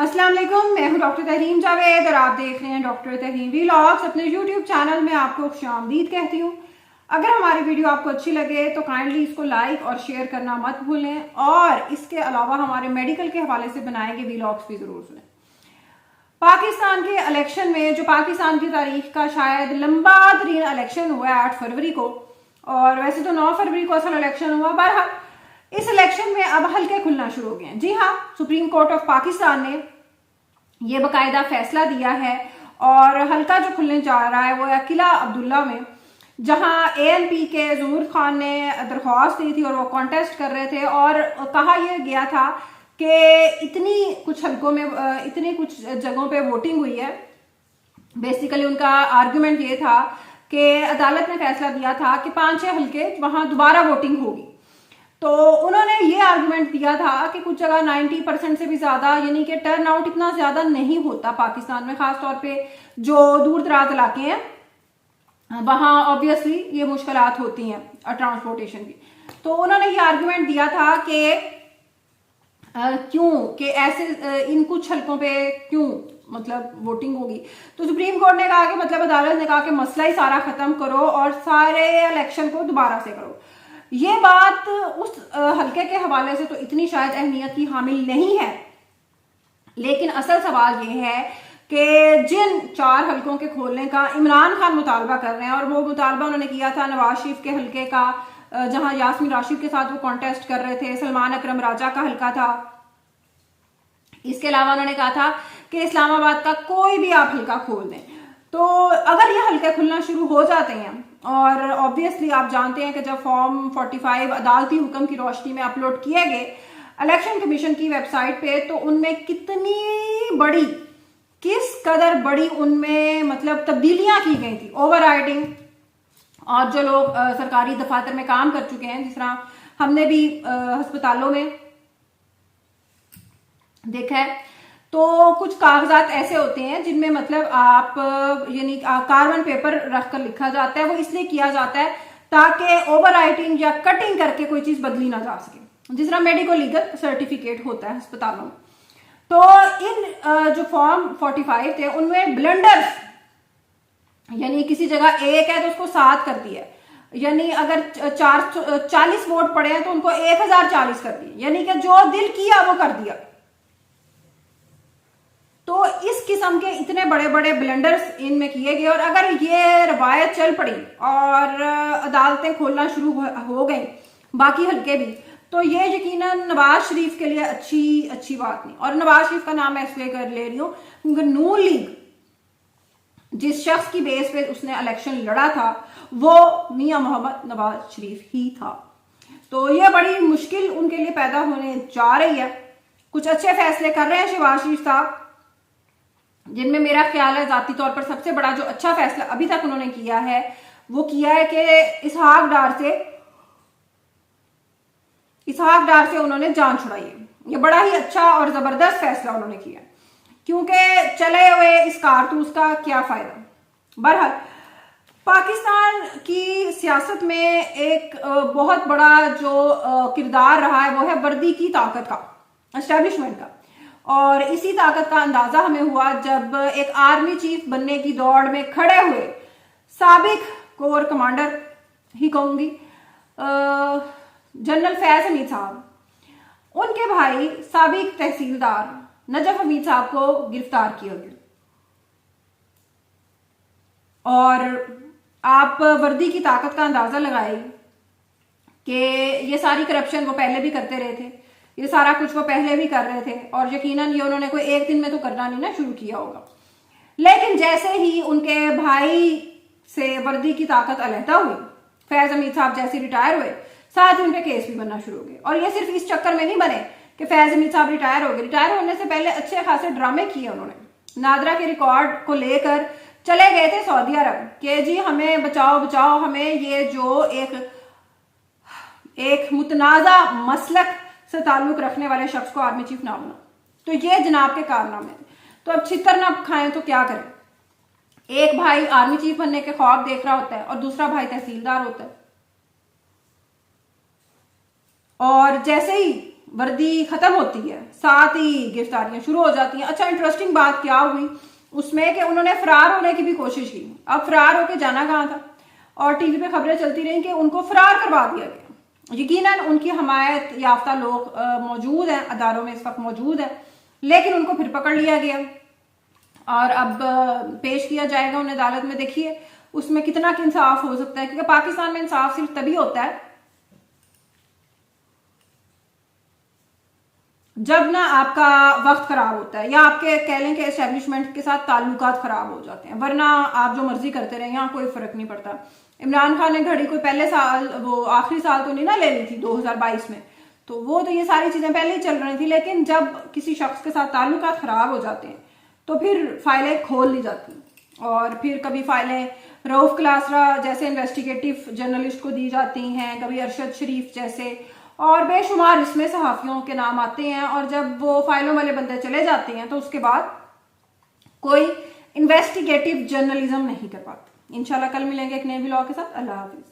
अस्सलाम वालेकुम, मैं हूं डॉक्टर तहरीम जावेद और आप देख रहे हैं डॉक्टर तहरीम व्लॉग्स। अपने यूट्यूब चैनल में आपको खुशामदीद कहती हूँ। अगर हमारी वीडियो आपको अच्छी लगे तो काइंडली इसको लाइक और शेयर करना मत भूलें और इसके अलावा हमारे मेडिकल के हवाले से बनाए गए व्लॉग्स भी जरूर सुनें। पाकिस्तान के इलेक्शन में, जो पाकिस्तान की तारीख का शायद लंबा तरीन इलेक्शन हुआ है 8 फरवरी को, और वैसे तो 9 फरवरी को असल इलेक्शन हुआ। बहरहाल इस इलेक्शन में अब हल्के खुलना शुरू हो गए हैं। जी हाँ, सुप्रीम कोर्ट ऑफ पाकिस्तान ने यह बाकायदा फैसला दिया है और हल्का जो खुलने जा रहा है वो है किला अब्दुल्ला में, जहां एएनपी के ज़हूर खान ने दरख्वास्त दी थी और वो कॉन्टेस्ट कर रहे थे और कहा यह गया था कि इतनी कुछ हलकों में, इतनी कुछ जगहों पे वोटिंग हुई है। बेसिकली उनका आर्गुमेंट ये था कि अदालत ने फैसला दिया था कि 5-6 हलके वहां दोबारा वोटिंग होगी। तो उन्होंने ये आर्गुमेंट दिया था कि कुछ जगह 90% से भी ज्यादा, यानी कि टर्न आउट इतना ज्यादा नहीं होता पाकिस्तान में, खासतौर पे जो दूर दराज इलाके हैं वहां ऑब्वियसली ये मुश्किलात होती हैं ट्रांसपोर्टेशन की। तो उन्होंने ये आर्गुमेंट दिया था कि क्यों कि ऐसे इन कुछ हलकों पे क्यों मतलब वोटिंग होगी। तो सुप्रीम कोर्ट ने कहा कि मतलब अदालत ने कहा कि मसला ही सारा खत्म करो और सारे इलेक्शन को दोबारा से करो। ये बात उस हलके के हवाले से तो इतनी शायद अहमियत की हामिल नहीं है, लेकिन असल सवाल ये है कि जिन 4 हलकों के खोलने का इमरान खान मुतालबा कर रहे हैं, और वो मुतालबा उन्होंने किया था नवाज शरीफ के हलके का, जहां यास्मीन राशिद के साथ वो कॉन्टेस्ट कर रहे थे, सलमान अकरम राजा का हलका था। इसके अलावा उन्होंने कहा था कि इस्लामाबाद का कोई भी आप हलका खोल दें। तो अगर ये हलके खुलना शुरू हो जाते हैं, और ऑब्वियसली आप जानते हैं कि जब फॉर्म 45 अदालती हुक्म की रोशनी में अपलोड किए गए इलेक्शन कमीशन की वेबसाइट पे, तो उनमें कितनी बड़ी, किस कदर बड़ी उनमें मतलब तब्दीलियां की गई थी, ओवर राइडिंग। और जो लोग सरकारी दफातर में काम कर चुके हैं, जिस तरह हमने भी अस्पतालों में देखा है, तो कुछ कागजात ऐसे होते हैं जिनमें मतलब आप यानी कार्बन पेपर रखकर लिखा जाता है। वो इसलिए किया जाता है ताकि ओवर राइटिंग या कटिंग करके कोई चीज बदली ना जा सके, जिस तरह मेडिको लीगल सर्टिफिकेट होता है अस्पतालों में। तो इन जो फॉर्म 45 थे उनमें ब्लंडर्स, यानी किसी जगह 1 है तो उसको 7 कर दिया, यानी अगर 40 वोट पड़े हैं तो उनको 1040 कर दिए, यानी कि जो दिल किया वो कर दिया। तो इस किस्म के इतने बड़े बड़े ब्लंडर्स इनमें किए गए, और अगर ये रवायत चल पड़ी और अदालतें खोलना शुरू हो गई बाकी हल्के भी, तो ये यकीनन नवाज शरीफ के लिए अच्छी बात नहीं। और नवाज शरीफ का नाम मैं इसलिए कर ले रही हूं क्योंकि नून लीग जिस शख्स की बेस पे उसने इलेक्शन लड़ा था वो मियां मोहम्मद नवाज शरीफ ही था। तो ये बड़ी मुश्किल उनके लिए पैदा होने जा रही है। कुछ अच्छे फैसले कर रहे हैं शहबाज शरीफ साहब, जिनमें मेरा ख्याल है जाती तौर पर सबसे बड़ा जो अच्छा फैसला अभी तक उन्होंने किया है वो किया है कि इसहाक डार से उन्होंने जान छुड़ाई है। ये बड़ा ही अच्छा और जबरदस्त फैसला उन्होंने किया, क्योंकि चले हुए इस कारतूस का क्या फायदा। बहरहाल पाकिस्तान की सियासत में एक बहुत बड़ा जो किरदार रहा है वो है वर्दी की ताकत का, एस्टेब्लिशमेंट का। और इसी ताकत का अंदाजा हमें हुआ जब एक आर्मी चीफ बनने की दौड़ में खड़े हुए साबिक कोर कमांडर ही कहूंगी, जनरल फैज हमीद साहब, उनके भाई साबिक तहसीलदार नजफ हमीद साहब को गिरफ्तार किया गया। और आप वर्दी की ताकत का अंदाजा लगाए कि ये सारी करप्शन वो पहले भी करते रहे थे, ये सारा कुछ वो पहले भी कर रहे थे, और यकीनन ये उन्होंने कोई एक दिन में तो करना नहीं ना शुरू किया होगा। लेकिन जैसे ही उनके भाई से वर्दी की ताकत अलहदा हुई, फैज हमीद साहब जैसे रिटायर हुए, साथ ही उनके केस भी बनना शुरू हो गए। और ये सिर्फ इस चक्कर में नहीं बने कि फैज हमीद साहब रिटायर हो गए, रिटायर होने से पहले अच्छे खासे ड्रामे किए उन्होंने। नादरा के रिकॉर्ड को लेकर चले गए थे सऊदी अरब कि जी हमें बचाओ, हमें ये जो एक मुतनाजा मसलक से ताल्लुक रखने वाले शख्स को आर्मी चीफ ना बना। तो ये जनाब के कारनामे थे। तो अब छितर ना खाएं तो क्या करें। एक भाई आर्मी चीफ बनने के ख्वाब देख रहा होता है और दूसरा भाई तहसीलदार होता है, और जैसे ही वर्दी खत्म होती है, साथ ही गिरफ्तारियां शुरू हो जाती हैं। अच्छा, इंटरेस्टिंग बात क्या हुई उसमें कि उन्होंने फरार होने की भी कोशिश की। अब फरार होके जाना कहाँ था, और टीवी पे खबरें चलती रही कि उनको फरार करवा दिया गया। यकीनन उनकी हमायत याफ्ता लोग मौजूद हैं, अदारों में इस वक्त मौजूद है, लेकिन उनको फिर पकड़ लिया गया और अब पेश किया जाएगा उन्हें अदालत में। देखिए उसमें कितना इंसाफ हो सकता है, क्योंकि पाकिस्तान में इंसाफ सिर्फ तभी होता है जब ना आपका वक्त खराब होता है या आपके कह लें कि एस्टेब्लिशमेंट के साथ ताल्लुकात खराब हो जाते हैं, वरना आप जो मर्जी करते रहे, यहाँ कोई फर्क नहीं पड़ता। इमरान खान ने घड़ी कोई पहले साल, वो आखिरी साल तो नहीं ना ले ली थी 2022 में, तो वो तो ये सारी चीजें पहले ही चल रही थी, लेकिन जब किसी शख्स के साथ ताल्लुकात खराब हो जाते हैं तो फिर फाइलें खोल ली जाती और फिर कभी फाइलें रऊफ क्लासरा जैसे इन्वेस्टिगेटिव जर्नलिस्ट को दी जाती हैं, कभी अरशद शरीफ जैसे, और बेशुमार इसमें सहाफियों के नाम आते हैं। और जब वो फाइलों वाले बंदे चले जाते हैं तो उसके बाद कोई इन्वेस्टिगेटिव जर्नलिज्म नहीं कर पाते। इंशाल्लाह कल मिलेंगे एक नए व्लॉग के साथ। अल्लाह हाफिज।